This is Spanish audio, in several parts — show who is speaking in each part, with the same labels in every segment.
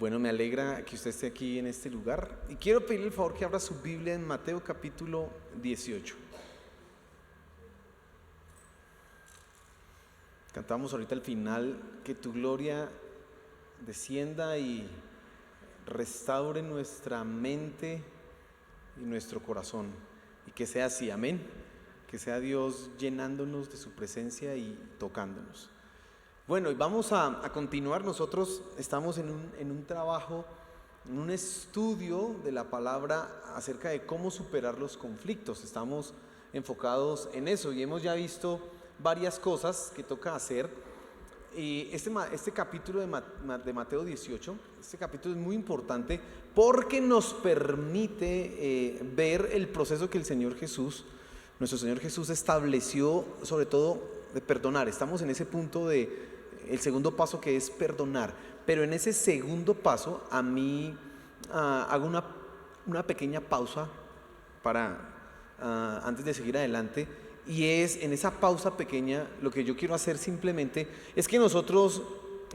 Speaker 1: Bueno, me alegra que usted esté aquí en este lugar y quiero pedirle el favor que abra su Biblia en Mateo capítulo 18. Cantamos ahorita al final que tu gloria descienda y restaure nuestra mente y nuestro corazón, y que sea así, amén. Que sea Dios llenándonos de su presencia y tocándonos. Bueno, y vamos a continuar. Nosotros estamos en un trabajo, en un estudio de la palabra acerca de cómo superar los conflictos. Estamos enfocados en eso y hemos ya visto varias cosas que toca hacer. Y este capítulo de Mateo 18, este capítulo es muy importante porque nos permite ver el proceso que nuestro Señor Jesús estableció, sobre todo de perdonar. Estamos en ese punto el segundo paso, que es perdonar. Pero en ese segundo paso a mí hago una pequeña pausa antes de seguir adelante. Y es en esa pausa pequeña, lo que yo quiero hacer simplemente es que nosotros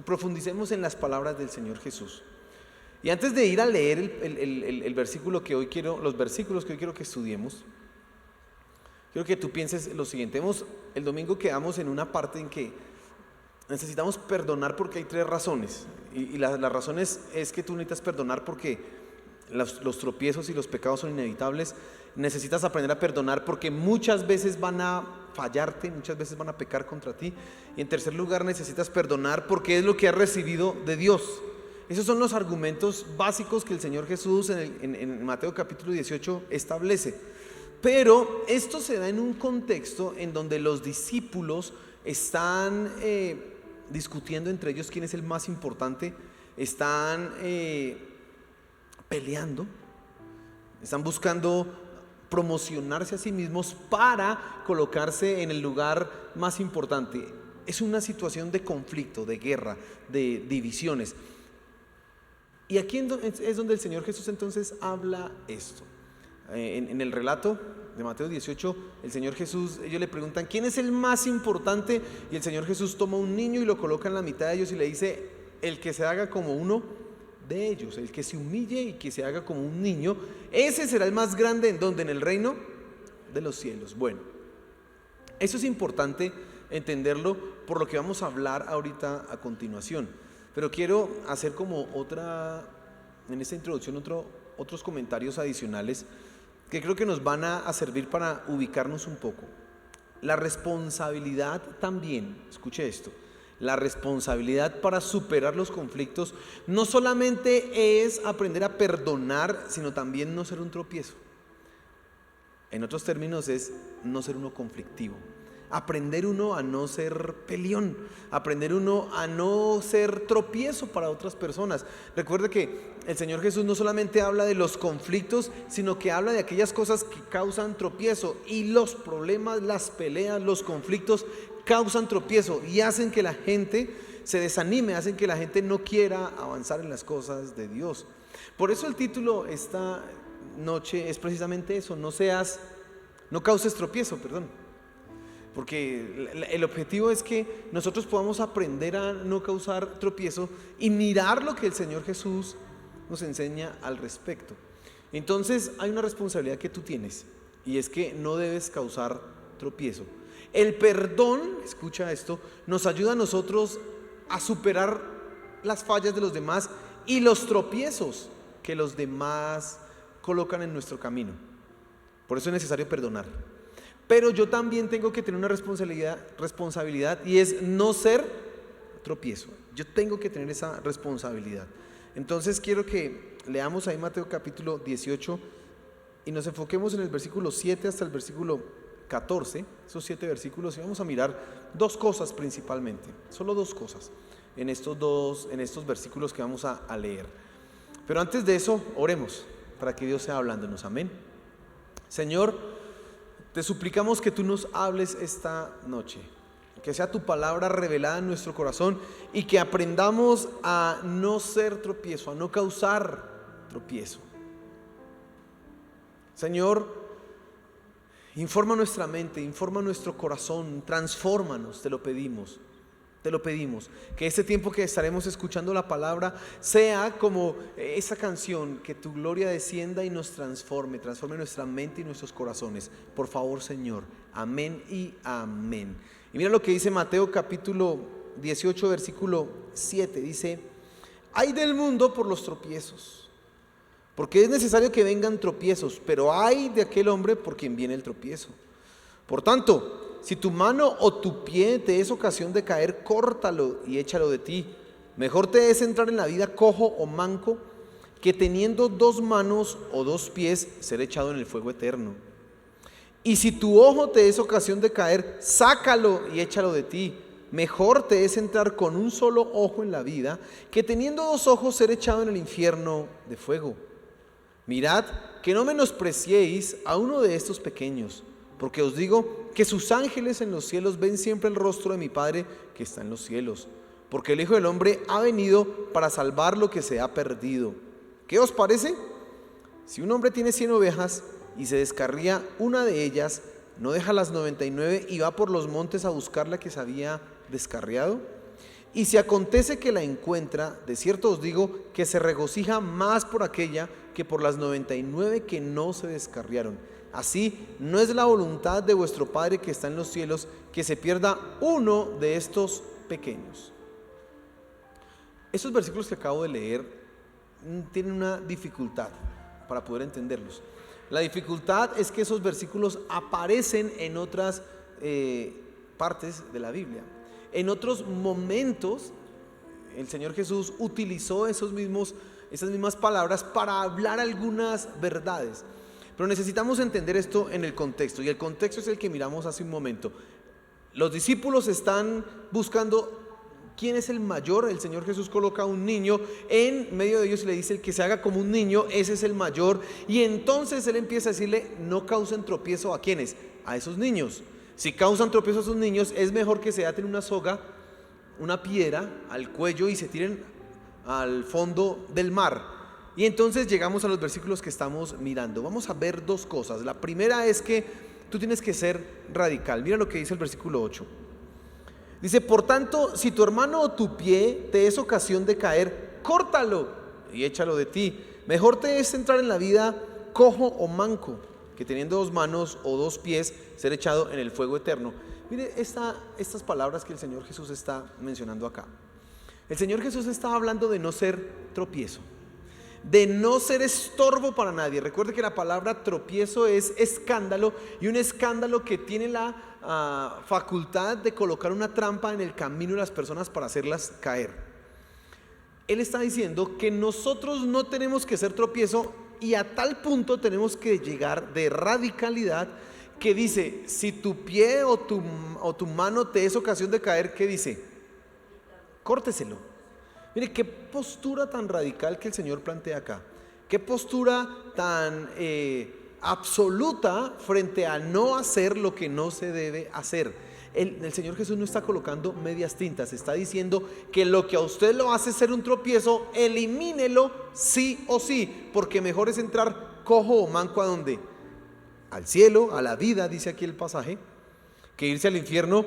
Speaker 1: profundicemos en las palabras del Señor Jesús. Y antes de ir a leer los versículos que hoy quiero que estudiemos, quiero que tú pienses lo siguiente. El domingo quedamos en una parte en que necesitamos perdonar porque hay tres razones. Y las razones es que tú necesitas perdonar porque los tropiezos y los pecados son inevitables. Necesitas aprender a perdonar porque muchas veces van a fallarte, muchas veces van a pecar contra ti. Y en tercer lugar, necesitas perdonar porque es lo que has recibido de Dios. Esos son los argumentos básicos que el Señor Jesús en Mateo capítulo 18 establece. Pero esto se da en un contexto en donde los discípulos están discutiendo entre ellos quién es el más importante, están peleando, están buscando promocionarse a sí mismos para colocarse en el lugar más importante. Es una situación de conflicto, de guerra, de divisiones. Y aquí es donde el Señor Jesús entonces habla esto. En el relato de Mateo 18, el Señor Jesús, ellos le preguntan ¿quién es el más importante? Y el Señor Jesús toma un niño y lo coloca en la mitad de ellos y le dice: el que se haga como uno de ellos, el que se humille y que se haga como un niño, ese será el más grande. ¿En dónde? En el reino de los cielos. Bueno, eso es importante entenderlo por lo que vamos a hablar ahorita a continuación. Pero quiero hacer en esta introducción otros comentarios adicionales que creo que nos van a servir para ubicarnos un poco. La responsabilidad también, escuche esto, la responsabilidad para superar los conflictos no solamente es aprender a perdonar, sino también no ser un tropiezo. En otros términos es no ser uno conflictivo. Aprender uno a no ser peleón, aprender uno a no ser tropiezo para otras personas. Recuerde que el Señor Jesús no solamente habla de los conflictos, sino que habla de aquellas cosas que causan tropiezo. Y los problemas, las peleas, los conflictos causan tropiezo y hacen que la gente se desanime, hacen que la gente no quiera avanzar en las cosas de Dios. Por eso el título esta noche es precisamente eso: no causes tropiezo, perdón. Porque el objetivo es que nosotros podamos aprender a no causar tropiezo y mirar lo que el Señor Jesús nos enseña al respecto. Entonces hay una responsabilidad que tú tienes, y es que no debes causar tropiezo. El perdón, escucha esto, nos ayuda a nosotros a superar las fallas de los demás y los tropiezos que los demás colocan en nuestro camino. Por eso es necesario perdonar. Pero yo también tengo que tener una responsabilidad, y es no ser tropiezo. Yo tengo que tener esa responsabilidad. Entonces quiero que leamos ahí Mateo capítulo 18 y nos enfoquemos en el versículo 7 hasta el versículo 14, esos 7 versículos, y vamos a mirar dos cosas principalmente, solo dos cosas en estos versículos que vamos a leer. Pero antes de eso, oremos para que Dios sea hablándonos. Amén. Señor, te suplicamos que tú nos hables esta noche, que sea tu palabra revelada en nuestro corazón y que aprendamos a no ser tropiezo, a no causar tropiezo. Señor, informa nuestra mente, informa nuestro corazón, transfórmanos, te lo pedimos. Te lo pedimos, que este tiempo que estaremos escuchando la palabra sea como esa canción, que tu gloria descienda y nos transforme nuestra mente y nuestros corazones. Por favor, Señor. Amén y amén. Y mira lo que dice Mateo capítulo 18, versículo 7. Dice: ay del mundo por los tropiezos, porque es necesario que vengan tropiezos, pero ay de aquel hombre por quien viene el tropiezo. Por tanto, si tu mano o tu pie te es ocasión de caer, córtalo y échalo de ti. Mejor te es entrar en la vida cojo o manco, que teniendo 2 manos o 2 pies, ser echado en el fuego eterno. Y si tu ojo te es ocasión de caer, sácalo y échalo de ti. Mejor te es entrar con un solo ojo en la vida, que teniendo 2 ojos, ser echado en el infierno de fuego. Mirad que no menospreciéis a uno de estos pequeños, porque os digo que sus ángeles en los cielos ven siempre el rostro de mi Padre que está en los cielos. Porque el Hijo del Hombre ha venido para salvar lo que se ha perdido. ¿Qué os parece? Si un hombre tiene 100 ovejas y se descarría una de ellas, ¿no deja las 99 y va por los montes a buscar la que se había descarriado? Y si acontece que la encuentra, de cierto os digo que se regocija más por aquella que por las 99 que no se descarriaron. Así no es la voluntad de vuestro Padre que está en los cielos que se pierda uno de estos pequeños. Estos versículos que acabo de leer tienen una dificultad para poder entenderlos. La dificultad es que esos versículos aparecen en otras partes de la Biblia. En otros momentos el Señor Jesús utilizó esas mismas palabras para hablar algunas verdades. Pero necesitamos entender esto en el contexto, y el contexto es el que miramos hace un momento. Los discípulos están buscando quién es el mayor. El Señor Jesús coloca a un niño en medio de ellos y le dice: el que se haga como un niño, ese es el mayor. Y entonces Él empieza a decirle: no causen tropiezo ¿a quiénes? A esos niños. Si causan tropiezo a esos niños, es mejor que se aten una soga, una piedra al cuello y se tiren al fondo del mar. Y entonces llegamos a los versículos que estamos mirando. Vamos a ver 2 cosas. La primera es que tú tienes que ser radical. Mira lo que dice el versículo 8. Dice: por tanto, si tu hermano o tu pie te es ocasión de caer, córtalo y échalo de ti. Mejor te es entrar en la vida cojo o manco, que teniendo 2 manos o 2 pies, ser echado en el fuego eterno. Mire estas palabras que el Señor Jesús está mencionando acá. El Señor Jesús está hablando de no ser tropiezo, de no ser estorbo para nadie. Recuerde que la palabra tropiezo es escándalo, y un escándalo que tiene la facultad de colocar una trampa en el camino de las personas para hacerlas caer. Él está diciendo que nosotros no tenemos que ser tropiezo, y a tal punto tenemos que llegar de radicalidad que dice: si tu pie o tu mano te es ocasión de caer, ¿qué dice? Córteselo. Mire qué postura tan radical que el Señor plantea acá. Qué postura tan absoluta frente a no hacer lo que no se debe hacer. El Señor Jesús no está colocando medias tintas. Está diciendo que lo que a usted lo hace ser un tropiezo, elimínelo sí o sí, porque mejor es entrar cojo o manco ¿a dónde? Al cielo, a la vida, dice aquí el pasaje, que irse al infierno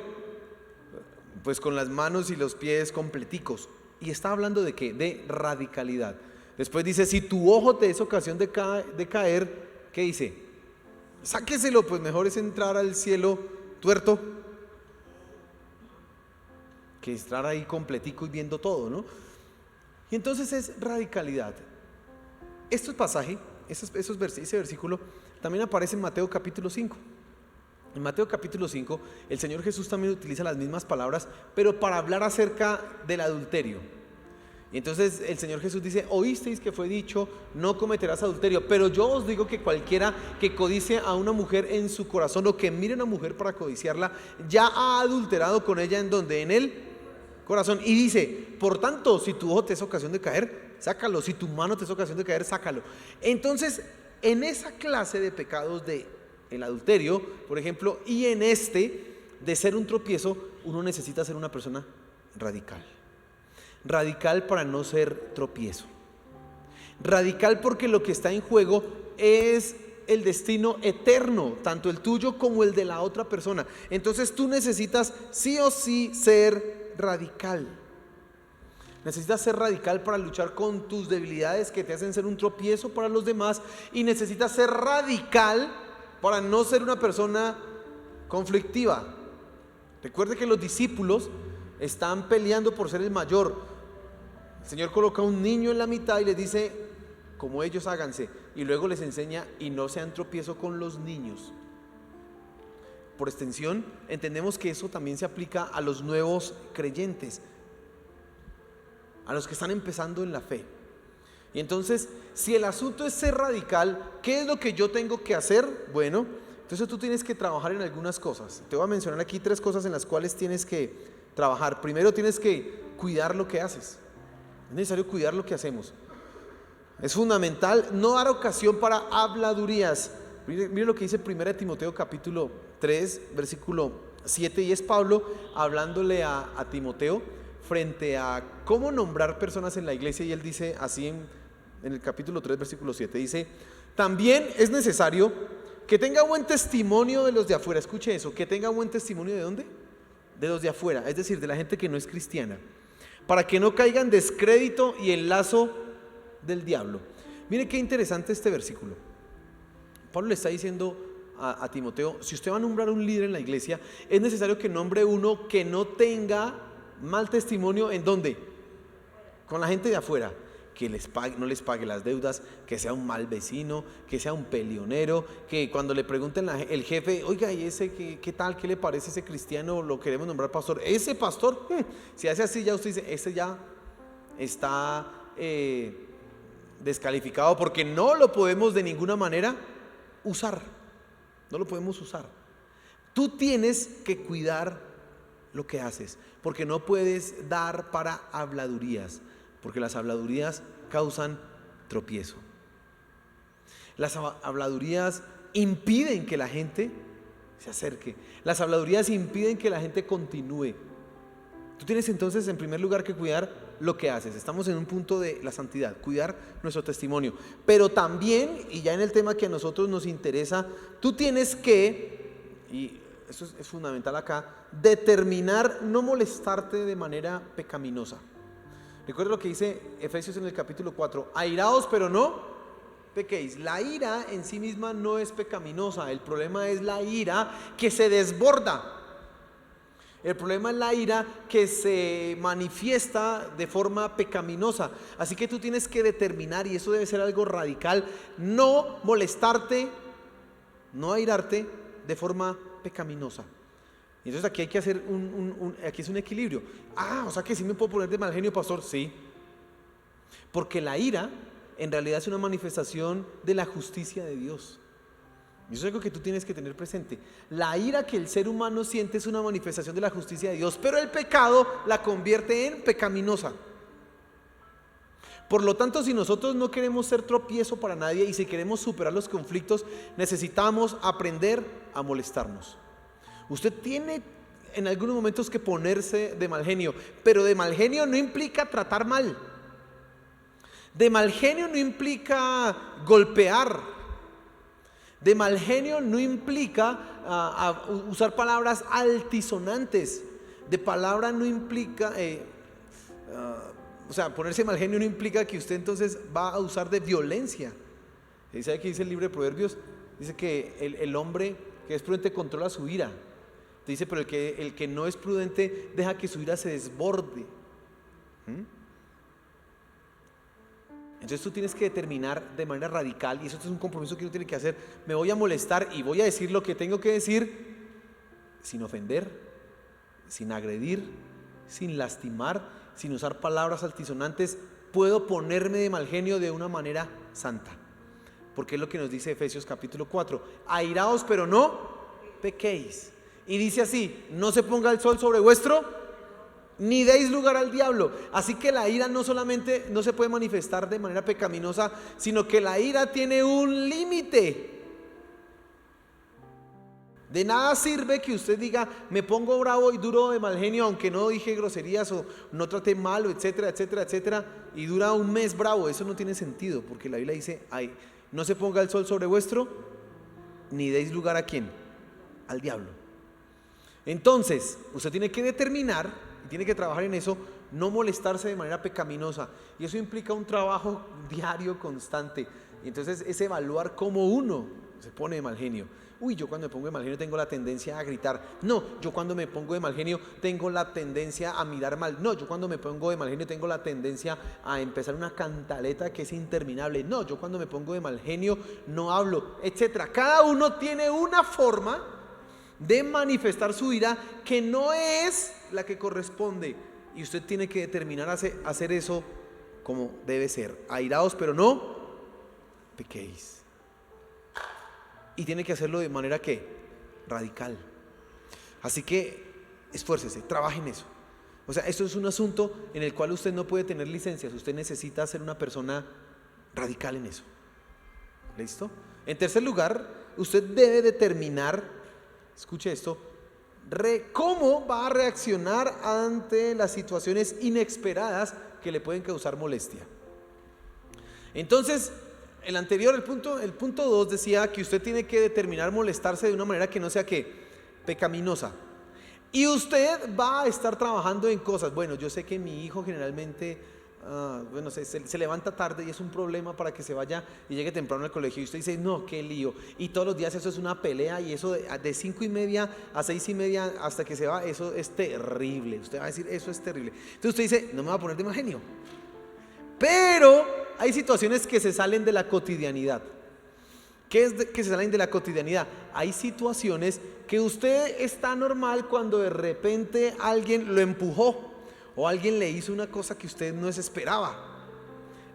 Speaker 1: pues con las manos y los pies completicos. Y está hablando de ¿qué? De radicalidad. Después dice: si tu ojo te es ocasión de caer, ¿qué dice? Sáqueselo, pues mejor es entrar al cielo tuerto que estar ahí completico y viendo todo, ¿no? Y entonces es radicalidad. Este pasaje, ese versículo también aparece en Mateo capítulo 5. En Mateo capítulo 5 el Señor Jesús también utiliza las mismas palabras, pero para hablar acerca del adulterio. Y entonces el Señor Jesús dice: oísteis que fue dicho, no cometerás adulterio, pero yo os digo que cualquiera que codicie a una mujer en su corazón, o que mire a una mujer para codiciarla, ya ha adulterado con ella ¿en dónde? En el corazón. Y dice: por tanto, si tu ojo te es ocasión de caer, sácalo. Si tu mano te es ocasión de caer, sácalo. Entonces, en esa clase de pecados de el adulterio, por ejemplo, y en de ser un tropiezo, uno necesita ser una persona radical. Radical para no ser tropiezo. Radical porque lo que está en juego es el destino eterno, tanto el tuyo como el de la otra persona. Entonces tú necesitas sí o sí ser ser radical. Necesitas ser radical para luchar con tus debilidades que te hacen ser un tropiezo para los demás, y necesitas ser radical para no ser una persona conflictiva. Recuerde que los discípulos están peleando por ser el mayor. El Señor coloca a un niño en la mitad y les dice: como ellos háganse, y luego les enseña: y no sean tropiezo con los niños. Por extensión, entendemos que eso también se aplica a los nuevos creyentes, a los que están empezando en la fe. Y entonces, si el asunto es ser radical, ¿qué es lo que yo tengo que hacer? Bueno, entonces tú tienes que trabajar en algunas cosas. Te voy a mencionar aquí 3 cosas en las cuales tienes que trabajar. Primero, tienes que cuidar lo que haces. Es necesario cuidar lo que hacemos. Es fundamental no dar ocasión para habladurías. Mire lo que dice 1 Timoteo capítulo 3, versículo 7, y es Pablo hablándole a Timoteo frente a cómo nombrar personas en la iglesia, y él dice así en el capítulo 3, versículo 7, dice: también es necesario que tenga buen testimonio de los de afuera. Escuche eso, que tenga buen testimonio ¿de dónde? De los de afuera, es decir, de la gente que no es cristiana, para que no caiga en descrédito y en lazo del diablo. Mire qué interesante este versículo. Pablo le está diciendo a Timoteo: si usted va a nombrar un líder en la iglesia, es necesario que nombre uno que no tenga mal testimonio. ¿En dónde? Con la gente de afuera. Que no les pague las deudas, que sea un mal vecino, que sea un peleonero, que cuando le pregunten el jefe: oiga, ¿y ese qué tal? ¿Qué le parece ese cristiano? Lo queremos nombrar pastor. Ese pastor, si hace así, ya usted dice: ese ya está descalificado, porque no lo podemos de ninguna manera usar. No lo podemos usar. Tú tienes que cuidar lo que haces, porque no puedes dar para habladurías, porque las habladurías causan tropiezo. Las habladurías impiden que la gente se acerque. Las habladurías impiden que la gente continúe. Tú tienes entonces en primer lugar que cuidar lo que haces. Estamos en un punto de la santidad, cuidar nuestro testimonio. Pero también, y ya en el tema que a nosotros nos interesa, tú tienes que, y eso es fundamental acá, determinar no molestarte de manera pecaminosa. Recuerda lo que dice Efesios en el capítulo 4: airaos pero no pequéis. La ira en sí misma no es pecaminosa, el problema es la ira que se desborda. El problema es la ira que se manifiesta de forma pecaminosa. Así que tú tienes que determinar, y eso debe ser algo radical, no molestarte, no airarte de forma pecaminosa. Y entonces aquí hay que hacer aquí es un equilibrio. O sea que sí me puedo poner de mal genio, pastor. Sí, porque la ira en realidad es una manifestación de la justicia de Dios. Y eso es algo que tú tienes que tener presente. La ira que el ser humano siente es una manifestación de la justicia de Dios, pero el pecado la convierte en pecaminosa. Por lo tanto, si nosotros no queremos ser tropiezo para nadie y si queremos superar los conflictos, necesitamos aprender a molestarnos. Usted tiene en algunos momentos que ponerse de mal genio, pero de mal genio no implica tratar mal. De mal genio no implica golpear. De mal genio no implica usar palabras altisonantes. De palabra no implica, ponerse mal genio no implica que usted entonces va a usar de violencia. ¿Sabe qué dice el libro de Proverbios? Dice que el hombre que es prudente controla su ira. Te dice, pero el que no es prudente deja que su ira se desborde. Entonces tú tienes que determinar de manera radical, y eso es un compromiso que uno tiene que hacer: me voy a molestar y voy a decir lo que tengo que decir, sin ofender, sin agredir, sin lastimar, sin usar palabras altisonantes. Puedo ponerme de mal genio de una manera santa, porque es lo que nos dice Efesios capítulo 4: airaos pero no pequéis. Y dice así: no se ponga el sol sobre vuestro, ni deis lugar al diablo. Así que la ira no solamente no se puede manifestar de manera pecaminosa, sino que la ira tiene un límite. De nada sirve que usted diga: me pongo bravo y duro de mal genio, aunque no dije groserías o no traté mal, etcétera, etcétera, etcétera, y dura un mes bravo. Eso no tiene sentido, porque la Biblia dice: no se ponga el sol sobre vuestro, ni deis lugar ¿a quién? Al diablo. Entonces, usted tiene que determinar y tiene que trabajar en eso, no molestarse de manera pecaminosa. Y eso implica un trabajo diario constante. Y entonces es evaluar cómo uno se pone de mal genio. Uy, yo cuando me pongo de mal genio tengo la tendencia a gritar. No, yo cuando me pongo de mal genio tengo la tendencia a mirar mal. No, yo cuando me pongo de mal genio tengo la tendencia a empezar una cantaleta que es interminable. No, yo cuando me pongo de mal genio no hablo, etcétera. Cada uno tiene una forma de manifestar su ira que no es la que corresponde. Y usted tiene que determinar hacer eso como debe ser. Airaos, pero no pequéis. Y tiene que hacerlo de manera que radical. Así que esfuércese, trabaje en eso. O sea, esto es un asunto en el cual usted no puede tener licencias. Usted necesita ser una persona radical en eso. ¿Listo? En tercer lugar, usted debe determinar, escuche esto, cómo va a reaccionar ante las situaciones inesperadas que le pueden causar molestia. Entonces, el anterior, el punto 2 decía que usted tiene que determinar molestarse de una manera que no sea pecaminosa. Y usted va a estar trabajando en cosas. Bueno, yo sé que mi hijo generalmente se levanta tarde y es un problema para que se vaya y llegue temprano al colegio. Y usted dice, no, qué lío. Y todos los días eso es una pelea, y eso de 5:30 a 6:30 hasta que se va, eso es terrible. Usted va a decir, eso es terrible. Entonces usted dice, no me va a poner de mal genio. Pero hay situaciones que se salen de la cotidianidad. ¿Qué es que se salen de la cotidianidad? Hay situaciones que usted está normal cuando de repente alguien lo empujó o alguien le hizo una cosa que usted no se esperaba.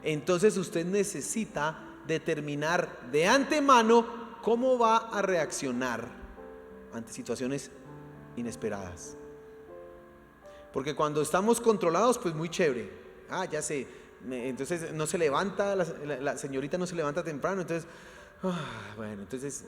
Speaker 1: Entonces usted necesita determinar de antemano cómo va a reaccionar ante situaciones inesperadas. Porque cuando estamos controlados, pues muy chévere. Ya sé. Entonces no se levanta, la señorita no se levanta temprano, entonces, bueno, entonces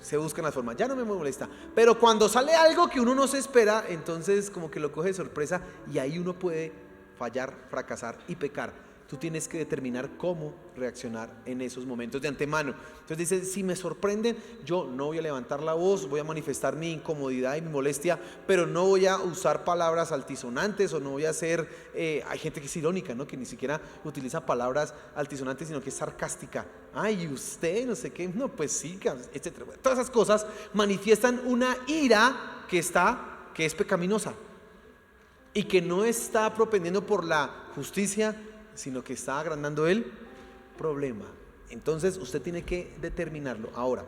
Speaker 1: se buscan las formas, ya no me molesta. Pero cuando sale algo que uno no se espera, entonces como que lo coge de sorpresa y ahí uno puede fallar, fracasar y pecar. Tú tienes que determinar cómo reaccionar en esos momentos de antemano. Entonces dice, si me sorprenden, yo no voy a levantar la voz, voy a manifestar mi incomodidad y mi molestia, pero no voy a usar palabras altisonantes o no voy a hacer, hay gente que es irónica, ¿no? Que ni siquiera utiliza palabras altisonantes, sino que es sarcástica. Ay, usted, no sé qué, no, pues sí, etcétera. Todas esas cosas manifiestan una ira que es pecaminosa y que no está propendiendo por la justicia, sino que está agrandando el problema. Entonces usted tiene que determinarlo. Ahora,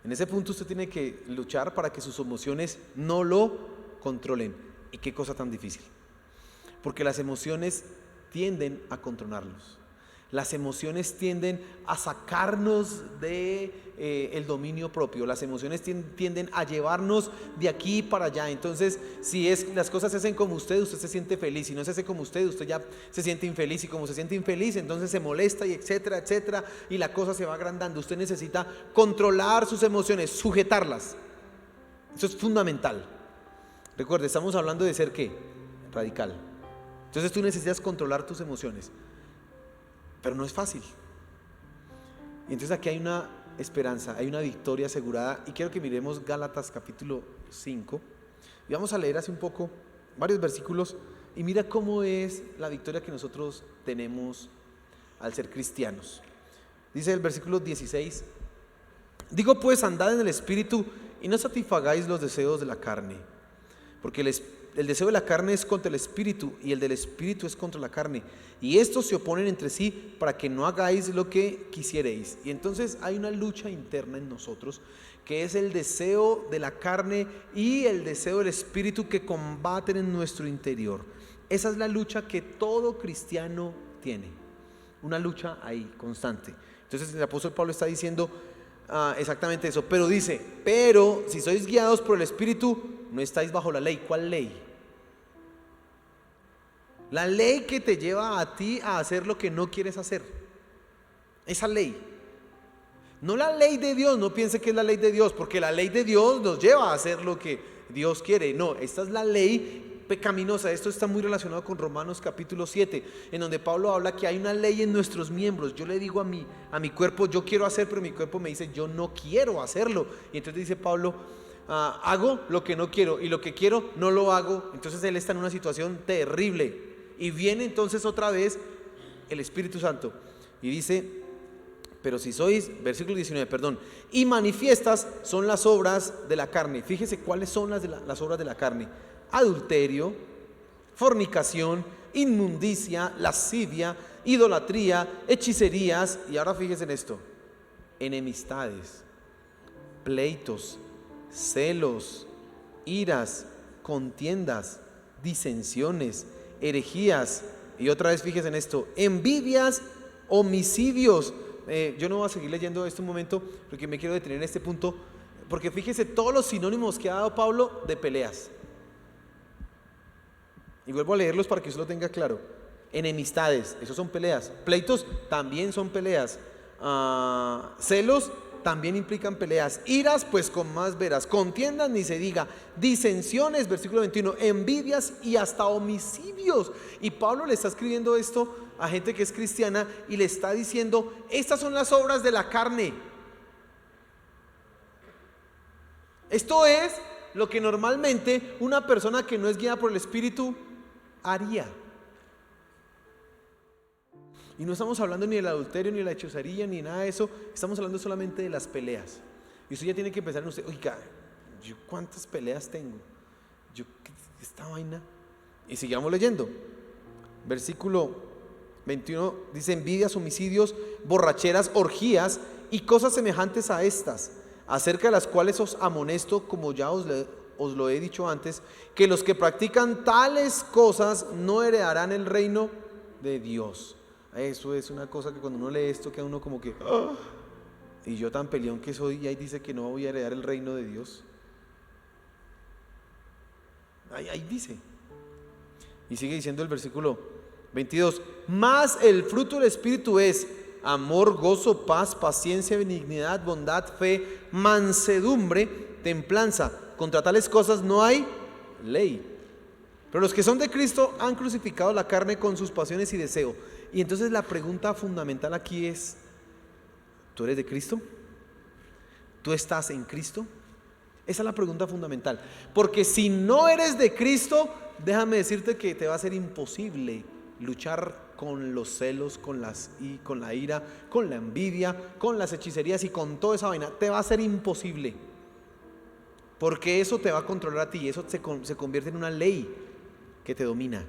Speaker 1: en ese punto usted tiene que luchar para que sus emociones no lo controlen. ¿Y qué cosa tan difícil? Porque las emociones tienden a controlarlos. Las emociones tienden a sacarnos de el dominio propio. Las emociones tienden a llevarnos de aquí para allá. Entonces, si las cosas se hacen como usted se siente feliz. Si no se hace como usted ya se siente infeliz. Y como se siente infeliz, entonces se molesta y etcétera, etcétera. Y la cosa se va agrandando. Usted necesita controlar sus emociones, sujetarlas. Eso es fundamental. Recuerde, estamos hablando de ser ¿qué? Radical. Entonces tú necesitas controlar tus emociones. Pero no es fácil. Y entonces aquí hay una esperanza, hay una victoria asegurada. Y quiero que miremos Gálatas capítulo 5. Y vamos a leer hace un poco varios versículos. Y mira cómo es la victoria que nosotros tenemos al ser cristianos. Dice el versículo 16: digo pues, andad en el Espíritu y no satisfagáis los deseos de la carne. Porque el deseo de la carne es contra el Espíritu, y el del Espíritu es contra la carne, y estos se oponen entre sí para que no hagáis lo que quisierais. Y entonces hay una lucha interna en nosotros, que es el deseo de la carne y el deseo del Espíritu, que combaten en nuestro interior. Esa es la lucha que todo cristiano tiene, una lucha ahí constante. Entonces el apóstol Pablo está diciendo exactamente eso, pero dice, pero si sois guiados por el Espíritu, no estáis bajo la ley. ¿Cuál ley? La ley que te lleva a ti a hacer lo que no quieres hacer. Esa ley. No la ley de Dios, no piense que es la ley de Dios, porque la ley de Dios nos lleva a hacer lo que Dios quiere. No, esta es la ley pecaminosa. Esto está muy relacionado con Romanos capítulo 7, en donde Pablo habla que hay una ley en nuestros miembros. Yo le digo a mi cuerpo, yo quiero hacer, pero mi cuerpo me dice, yo no quiero hacerlo. Y entonces dice Pablo, hago lo que no quiero y lo que quiero no lo hago. Entonces él está en una situación terrible y viene entonces otra vez el Espíritu Santo y dice: pero si sois, versículo 19, perdón, y manifiestas son las obras de la carne. Fíjese cuáles son las obras de la carne: adulterio, fornicación, inmundicia, lascivia, idolatría, hechicerías. Y ahora fíjese en esto: enemistades, pleitos, celos, iras, contiendas, disensiones, herejías. Y otra vez fíjese en esto: envidias, homicidios. Yo no voy a seguir leyendo esto un momento porque me quiero detener en este punto, porque fíjese todos los sinónimos que ha dado Pablo de peleas. Y vuelvo a leerlos para que usted lo tenga claro. Enemistades, esos son peleas. Pleitos también son peleas. Celos también implican peleas. Iras, pues con más veras. Contiendas, ni se diga. Disensiones, versículo 21. Envidias y hasta homicidios. Y Pablo le está escribiendo esto a gente que es cristiana y le está diciendo: estas son las obras de la carne. Esto es lo que normalmente una persona que no es guiada por el Espíritu haría. Y no estamos hablando ni del adulterio, ni de la hechicería, ni nada de eso. Estamos hablando solamente de las peleas. Y usted ya tiene que pensar en usted: oiga, ¿yo cuántas peleas tengo? ¿Yo esta vaina? Y sigamos leyendo. Versículo 21 dice: envidias, homicidios, borracheras, orgías y cosas semejantes a estas, acerca de las cuales os amonesto, como ya os lo he dicho antes, que los que practican tales cosas no heredarán el reino de Dios. Eso es una cosa que cuando uno lee esto queda uno como que y yo tan peleón que soy, y ahí dice que no voy a heredar el reino de Dios. Ahí dice. Y sigue diciendo el versículo 22: mas el fruto del Espíritu es amor, gozo, paz, paciencia, benignidad, bondad, fe, mansedumbre, templanza. Contra tales cosas no hay ley. Pero los que son de Cristo han crucificado la carne con sus pasiones y deseo. Y entonces la pregunta fundamental aquí es: ¿tú eres de Cristo? ¿Tú estás en Cristo? Esa es la pregunta fundamental. Porque si no eres de Cristo, déjame decirte que te va a ser imposible luchar con los celos, con la ira, con la envidia, con las hechicerías y con toda esa vaina. Te va a ser imposible, porque eso te va a controlar a ti y eso se convierte en una ley que te domina.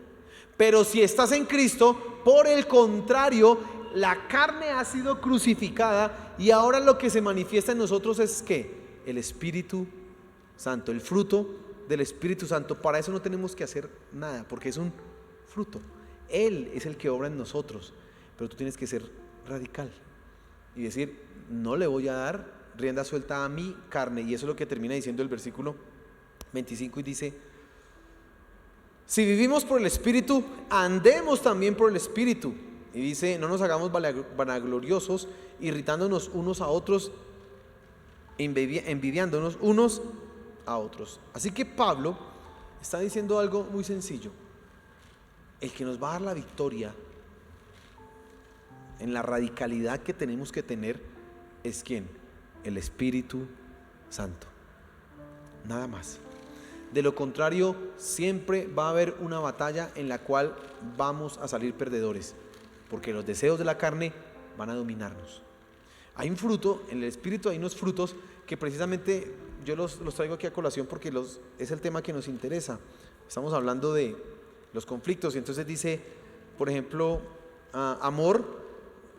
Speaker 1: Pero si estás en Cristo, por el contrario, la carne ha sido crucificada y ahora lo que se manifiesta en nosotros es ¿qué? El Espíritu Santo, el fruto del Espíritu Santo. Para eso no tenemos que hacer nada, porque es un fruto. Él es el que obra en nosotros, pero tú tienes que ser radical y decir: no le voy a dar rienda suelta a mi carne. Y eso es lo que termina diciendo el versículo 25 y dice: si vivimos por el Espíritu, andemos también por el Espíritu. Y dice: no nos hagamos vanagloriosos, irritándonos unos a otros, envidiándonos unos a otros. Así que Pablo está diciendo algo muy sencillo: el que nos va a dar la victoria en la radicalidad que tenemos que tener es ¿quién? El Espíritu Santo. Nada más. De lo contrario, siempre va a haber una batalla en la cual vamos a salir perdedores, porque los deseos de la carne van a dominarnos. Hay un fruto, en el Espíritu hay unos frutos que precisamente yo los traigo aquí a colación porque es el tema que nos interesa. Estamos hablando de los conflictos, y entonces dice, por ejemplo, amor,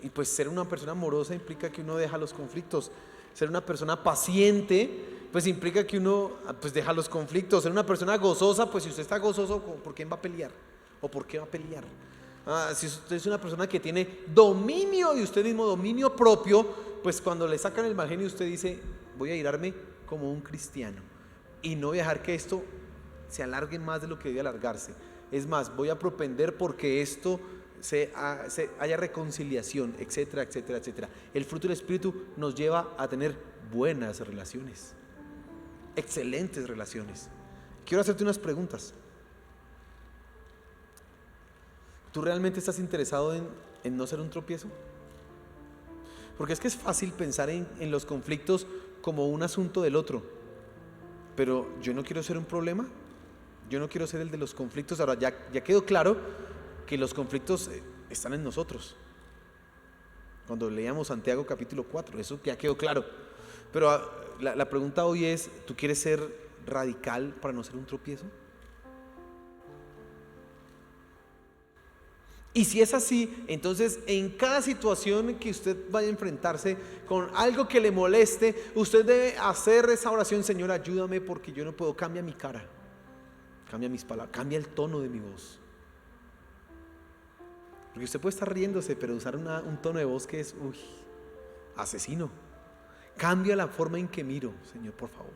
Speaker 1: y pues ser una persona amorosa implica que uno deja los conflictos. Ser una persona paciente pues implica que uno pues deja los conflictos. Ser una persona gozosa, pues si usted está gozoso, ¿por quién va a pelear? ¿O por qué va a pelear? Si usted es una persona que tiene dominio de usted mismo, dominio propio, pues cuando le sacan el mal genio usted dice: voy a irarme como un cristiano y no voy a dejar que esto se alargue más de lo que debe alargarse. Es más, voy a propender porque esto haya reconciliación, etcétera, etcétera, etcétera. El fruto del Espíritu nos lleva a tener buenas relaciones, excelentes relaciones. Quiero hacerte unas preguntas. ¿Tú realmente estás interesado en no ser un tropiezo? Porque es que es fácil pensar en los conflictos como un asunto del otro. pero yo no quiero ser un problema, yo no quiero ser el de los conflictos. Ahora ya quedó claro que los conflictos están en nosotros. Cuando leíamos Santiago capítulo 4, eso ya quedó claro. Pero la pregunta hoy es, ¿tú quieres ser radical para no ser un tropiezo? Y si es así, entonces en cada situación que usted vaya a enfrentarse con algo que le moleste, usted debe hacer esa oración: Señor, ayúdame porque yo no puedo. Cambia mi cara, cambia mis palabras, cambia el tono de mi voz. Porque usted puede estar riéndose, pero usar un tono de voz que es asesino. Cambia la forma en que miro, Señor, por favor.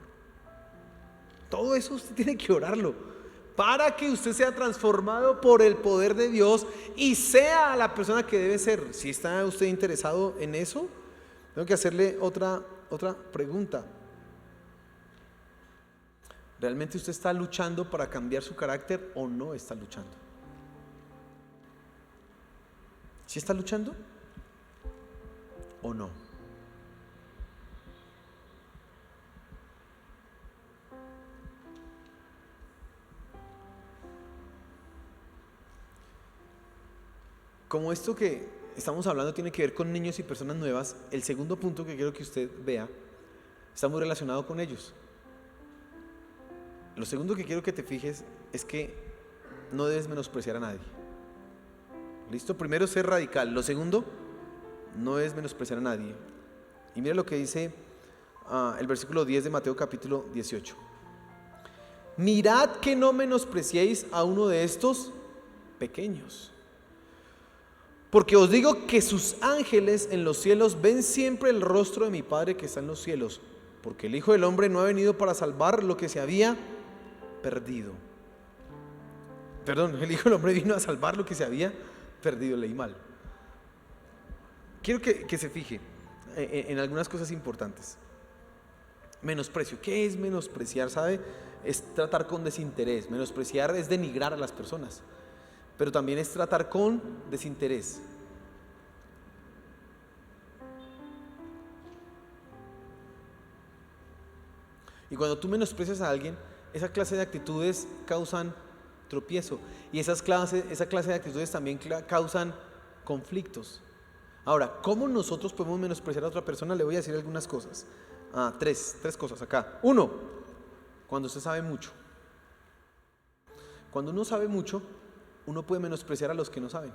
Speaker 1: Todo eso usted tiene que orarlo, para que usted sea transformado por el poder de Dios y sea la persona que debe ser. Si está usted interesado en eso, tengo que hacerle otra pregunta. ¿Realmente usted está luchando para cambiar su carácter o no está luchando? ¿Sí está luchando o no? Como esto que estamos hablando tiene que ver con niños y personas nuevas, el segundo punto que quiero que usted vea está muy relacionado con ellos. Lo segundo que quiero que te fijes es que no debes menospreciar a nadie. ¿Listo? Primero, ser radical. Lo segundo, no debes menospreciar a nadie. Y mira lo que dice el versículo 10 de Mateo capítulo 18. Mirad que no menospreciéis a uno de estos pequeños, porque os digo que sus ángeles en los cielos ven siempre el rostro de mi Padre que está en los cielos, porque el Hijo del Hombre no ha venido para salvar lo que se había perdido. Perdón, el Hijo del Hombre vino a salvar lo que se había perdido, leí mal. Quiero que se fije en algunas cosas importantes. Menosprecio. ¿Qué es menospreciar? ¿Sabe? Es tratar con desinterés. Menospreciar es denigrar a las personas, pero también es tratar con desinterés. Y cuando tú menosprecias a alguien, esa clase de actitudes causan tropiezo, y esa clase de actitudes también causan conflictos. Ahora, ¿cómo nosotros podemos menospreciar a otra persona? Le voy a decir algunas cosas. Tres cosas acá. Uno, cuando usted sabe mucho. Cuando uno sabe mucho, uno puede menospreciar a los que no saben,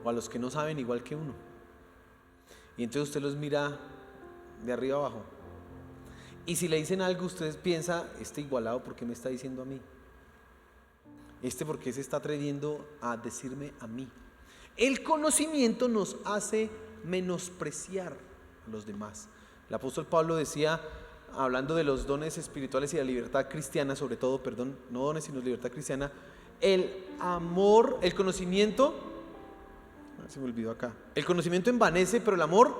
Speaker 1: o a los que no saben igual que uno, y entonces usted los mira de arriba abajo, y si le dicen algo, usted piensa: este igualado, ¿por qué me está diciendo a mí? ¿Por qué se está atreviendo a decirme a mí? El conocimiento nos hace menospreciar a los demás. El apóstol Pablo decía, hablando de los dones espirituales y la libertad cristiana, sobre todo, no dones sino libertad cristiana, el amor, el conocimiento, se me olvidó acá, el conocimiento envanece, pero el amor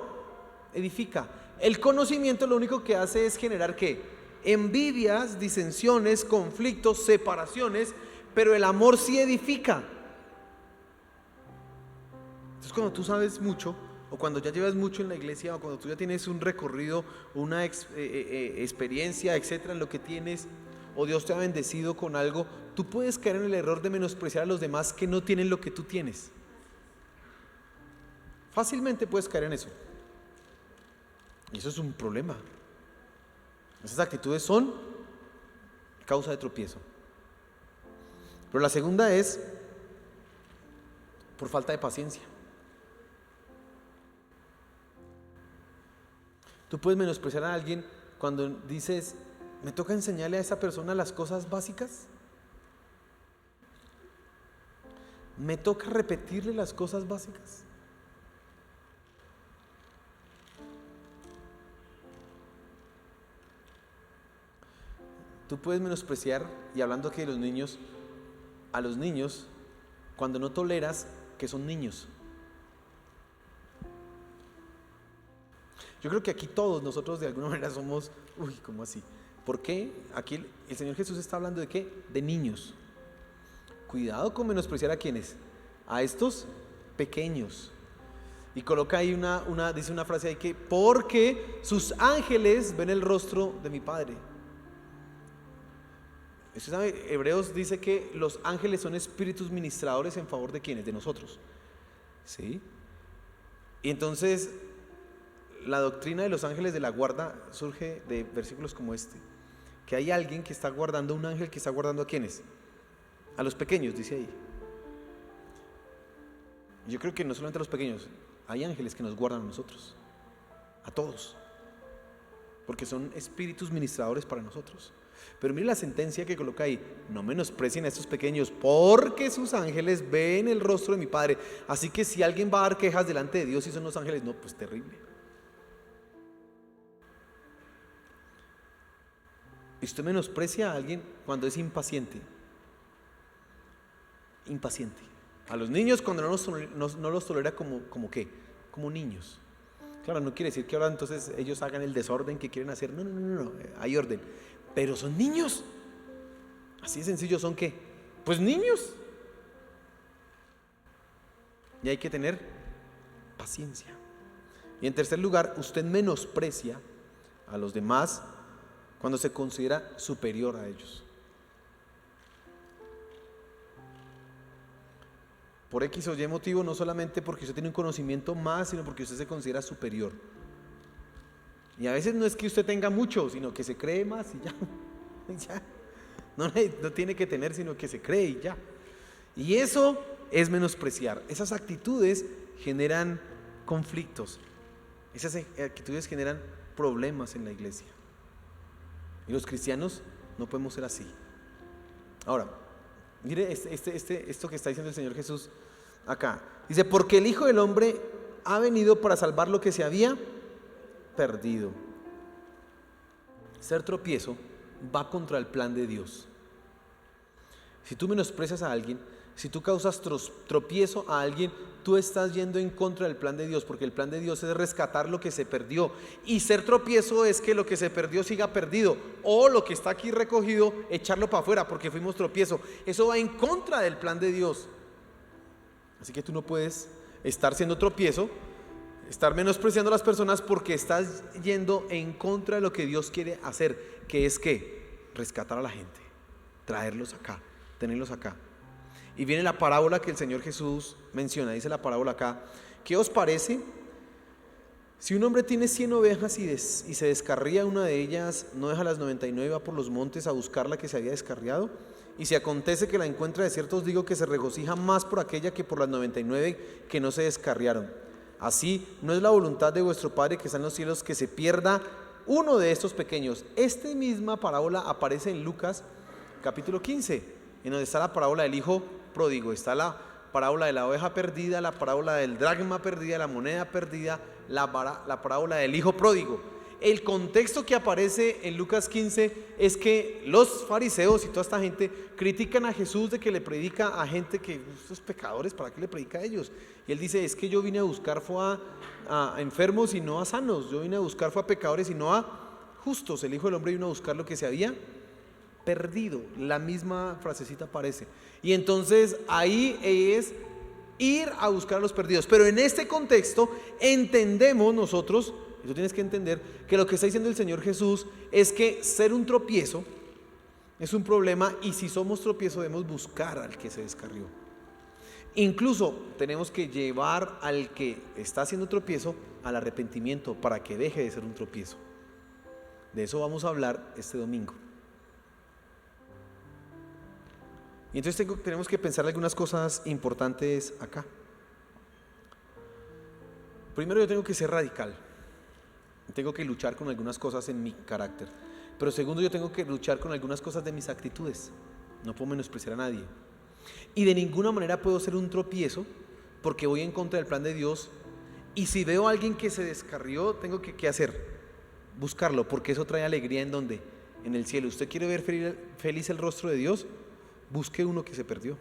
Speaker 1: edifica. El conocimiento lo único que hace es generar ¿qué? Envidias, disensiones, conflictos, separaciones, pero el amor sí edifica. Entonces, cuando tú sabes mucho, o cuando ya llevas mucho en la iglesia, o cuando tú ya tienes un recorrido, una experiencia, etcétera, en lo que tienes, o Dios te ha bendecido con algo, tú puedes caer en el error de menospreciar a los demás que no tienen lo que tú tienes. Fácilmente puedes caer en eso, y eso es un problema. Esas actitudes son causa de tropiezo. Pero la segunda es por falta de paciencia. Tú puedes menospreciar a alguien cuando dices: ¿me toca enseñarle a esa persona las cosas básicas? ¿Me toca repetirle las cosas básicas? Tú puedes menospreciar, y hablando aquí de los niños, a los niños cuando no toleras que son niños. Yo creo que aquí todos nosotros de alguna manera somos, ¿cómo así? ¿Por qué? Aquí el Señor Jesús está hablando de ¿qué? De niños. Cuidado con menospreciar a ¿quiénes? A estos pequeños. Y coloca ahí dice una frase ahí que: porque sus ángeles ven el rostro de mi Padre. Usted sabe, Hebreos dice que los ángeles son espíritus ministradores en favor de quienes, de nosotros. ¿Sí? Y entonces la doctrina de los ángeles de la guarda surge de versículos como este, que hay alguien que está guardando, un ángel que está guardando a quienes, a los pequeños, dice ahí. Yo creo que no solamente a los pequeños, hay ángeles que nos guardan a nosotros, a todos, porque son espíritus ministradores para nosotros. Pero mire la sentencia que coloca ahí: no menosprecien a estos pequeños, porque sus ángeles ven el rostro de mi Padre. Así que si alguien va a dar quejas delante de Dios y son los ángeles, no, pues terrible. Y usted menosprecia a alguien cuando es impaciente. Impaciente. A los niños cuando no los tolera como ¿qué? Como niños. Claro, no quiere decir que ahora entonces ellos hagan el desorden que quieren hacer. No, hay orden. Pero son niños. Así de sencillo. ¿Son qué? Pues niños. Y hay que tener paciencia. Y en tercer lugar, usted menosprecia a los demás cuando se considera superior a ellos. Por X o Y motivo, no solamente porque usted tiene un conocimiento más, sino porque usted se considera superior. Y a veces no es que usted tenga mucho, sino que se cree más y ya. Ya. No tiene que tener, sino que se cree y ya. Y eso es menospreciar. Esas actitudes generan conflictos. Esas actitudes generan problemas en la iglesia. Y los cristianos no podemos ser así. Ahora, mire esto que está diciendo el Señor Jesús acá. Dice, porque el Hijo del Hombre ha venido para salvar lo que se había perdido. Ser tropiezo va contra el plan de Dios. Si tú menosprecias a alguien, si tú causas tropiezo a alguien, tú estás yendo en contra del plan de Dios, porque el plan de Dios es rescatar lo que se perdió. Y ser tropiezo es que lo que se perdió siga perdido, o lo que está aquí recogido, echarlo para afuera porque fuimos tropiezo. Eso va en contra del plan de Dios. Así que tú no puedes estar siendo tropiezo, estar menospreciando a las personas, porque estás yendo en contra de lo que Dios quiere hacer, que es que rescatar a la gente, traerlos acá, tenerlos acá. Y viene la parábola que el Señor Jesús menciona. Dice la parábola acá: ¿qué os parece? Si un hombre tiene 100 ovejas y se descarría una de ellas, ¿no deja las 99 y va por los montes a buscar la que se había descarriado? Y si acontece que la encuentra, de cierto os digo que se regocija más por aquella que por las 99 que no se descarriaron. Así no es la voluntad de vuestro Padre que está en los cielos que se pierda uno de estos pequeños. Esta misma parábola aparece en Lucas capítulo 15, en donde está la parábola del hijo pródigo. Está la parábola de la oveja perdida, la parábola del dracma perdida, la moneda perdida, la parábola del hijo pródigo. El contexto que aparece en Lucas 15 es que los fariseos y toda esta gente critican a Jesús de que le predica a gente que estos pecadores, ¿para qué le predica a ellos? Y él dice, es que yo vine a buscar fue a enfermos y no a sanos, yo vine a buscar fue a pecadores y no a justos. El Hijo del Hombre vino a buscar lo que se había perdido. La misma frasecita aparece. Y entonces ahí es ir a buscar a los perdidos. Pero en este contexto entendemos nosotros, y tú tienes que entender, que lo que está diciendo el Señor Jesús es que ser un tropiezo es un problema, y si somos tropiezo debemos buscar al que se descarrió. Incluso tenemos que llevar al que está haciendo tropiezo al arrepentimiento para que deje de ser un tropiezo. De eso vamos a hablar este domingo. Y entonces tenemos que pensar algunas cosas importantes acá. Primero, yo tengo que ser radical. Tengo que luchar con algunas cosas en mi carácter. Pero segundo, yo tengo que luchar con algunas cosas de mis actitudes. No puedo menospreciar a nadie. Y de ninguna manera puedo ser un tropiezo porque voy en contra del plan de Dios. Y si veo a alguien que se descarrió, tengo que ¿qué hacer? Buscarlo, porque eso trae alegría. ¿En dónde? En el cielo. ¿Usted quiere ver feliz el rostro de Dios? Busque uno que se perdió.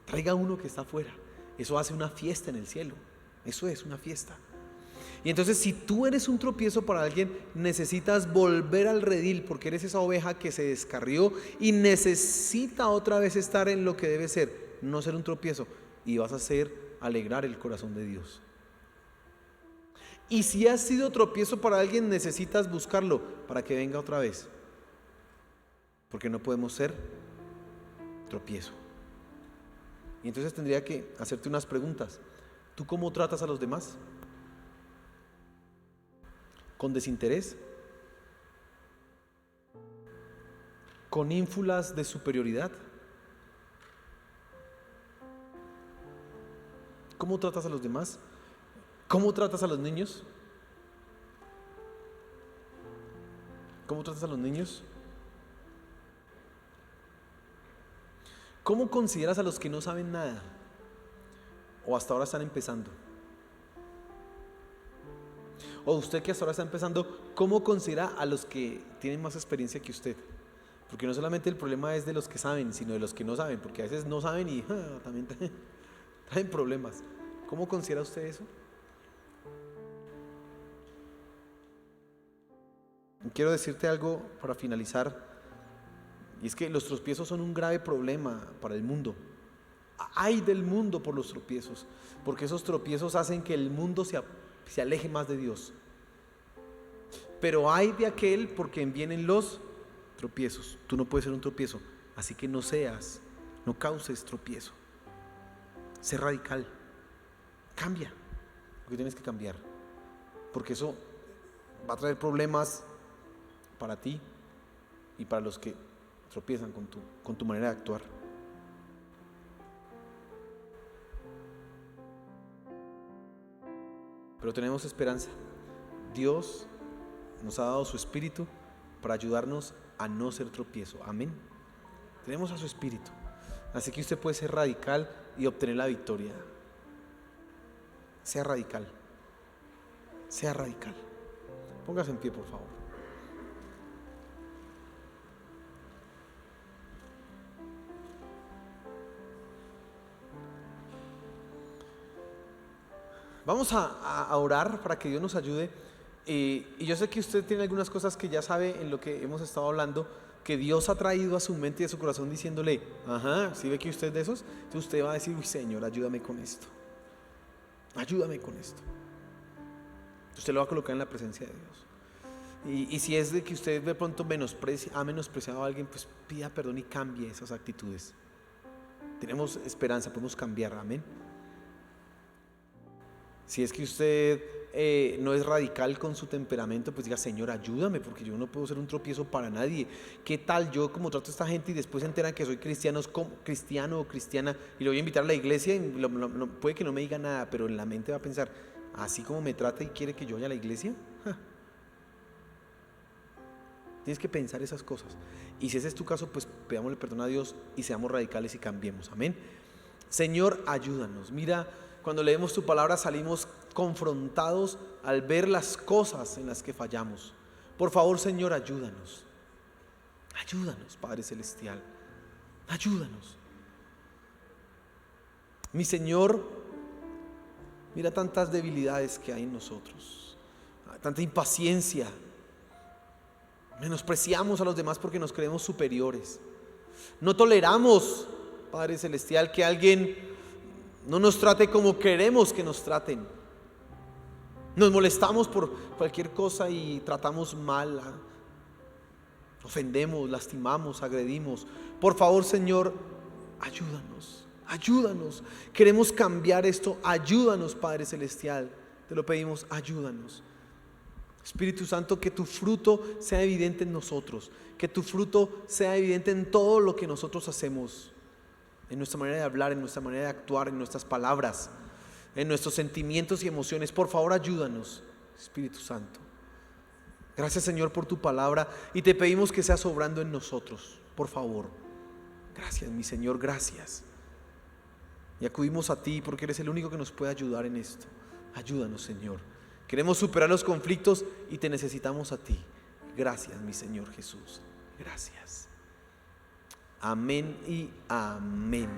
Speaker 1: Traiga uno que está afuera. Eso hace una fiesta en el cielo. Eso es una fiesta. Y entonces, si tú eres un tropiezo para alguien, necesitas volver al redil, porque eres esa oveja que se descarrió y necesita otra vez estar en lo que debe ser, no ser un tropiezo, y vas a hacer alegrar el corazón de Dios. Y si has sido tropiezo para alguien, necesitas buscarlo para que venga otra vez. porque no podemos ser tropiezo. Y entonces tendría que hacerte unas preguntas. ¿Tú cómo tratas a los demás? ¿Con desinterés? ¿Con ínfulas de superioridad? ¿Cómo tratas a los demás? ¿Cómo tratas a los niños? ¿Cómo tratas a los niños? ¿Cómo consideras a los que no saben nada? ¿O hasta ahora están empezando? O usted que hasta ahora está empezando, ¿cómo considera a los que tienen más experiencia que usted? Porque no solamente el problema es de los que saben, sino de los que no saben, porque a veces no saben y también traen problemas. ¿Cómo considera usted eso? Quiero decirte algo para finalizar, y es que los tropiezos son un grave problema para el mundo. Ay del mundo por los tropiezos, porque esos tropiezos hacen que el mundo se aleje más de Dios. Pero ay de aquel por quien vienen los tropiezos. Tú no puedes ser un tropiezo, así que no causes tropiezo. Sé radical, cambia lo que tienes que cambiar, porque eso va a traer problemas para ti y para los que tropiezan con tu manera de actuar. Pero tenemos esperanza. Dios nos ha dado su Espíritu para ayudarnos a no ser tropiezo. Amén. Tenemos a su Espíritu. Así que usted puede ser radical y obtener la victoria. Sea radical. Sea radical. Póngase en pie, por favor. Vamos a orar para que Dios nos ayude. Y yo sé que usted tiene algunas cosas que ya sabe en lo que hemos estado hablando, que Dios ha traído a su mente y a su corazón diciéndole, ¿sí ve que usted es de esos? Entonces usted va a decir, uy Señor, ayúdame con esto. Ayúdame con esto. Usted lo va a colocar en la presencia de Dios. Y si es de que usted de pronto ha menospreciado a alguien, pues pida perdón y cambie esas actitudes. Tenemos esperanza, podemos cambiar, amén. Si es que usted no es radical con su temperamento, pues diga, Señor, ayúdame, porque yo no puedo ser un tropiezo para nadie. ¿Qué tal yo como trato a esta gente y después se enteran que soy cristiano o cristiana y lo voy a invitar a la iglesia y puede que no me diga nada, pero en la mente va a pensar, así como me trata y quiere que yo vaya a la iglesia? Tienes que pensar esas cosas. Y si ese es tu caso, pues pidámosle perdón a Dios y seamos radicales y cambiemos, amén. Señor, ayúdanos. Mira, cuando leemos tu palabra salimos confrontados al ver las cosas en las que fallamos. Por favor, Señor, ayúdanos. Ayúdanos, Padre Celestial. Ayúdanos. Mi Señor, mira tantas debilidades que hay en nosotros, tanta impaciencia. Menospreciamos a los demás porque nos creemos superiores. No toleramos, Padre Celestial, que alguien no nos trate como queremos que nos traten. Nos molestamos por cualquier cosa y tratamos mal, ofendemos, lastimamos, agredimos. Por favor, Señor, ayúdanos. Queremos cambiar esto. Ayúdanos, Padre Celestial. Te lo pedimos, ayúdanos. Espíritu Santo, que tu fruto sea evidente en nosotros, que tu fruto sea evidente en todo lo que nosotros hacemos, en nuestra manera de hablar, en nuestra manera de actuar, en nuestras palabras, en nuestros sentimientos y emociones. Por favor, ayúdanos, Espíritu Santo. Gracias, Señor, por tu palabra y te pedimos que seas obrando en nosotros, por favor. Gracias, mi Señor, gracias. Y acudimos a ti porque eres el único que nos puede ayudar en esto. Ayúdanos, Señor. Queremos superar los conflictos y te necesitamos a ti. Gracias, mi Señor Jesús. Gracias. Amén y amén.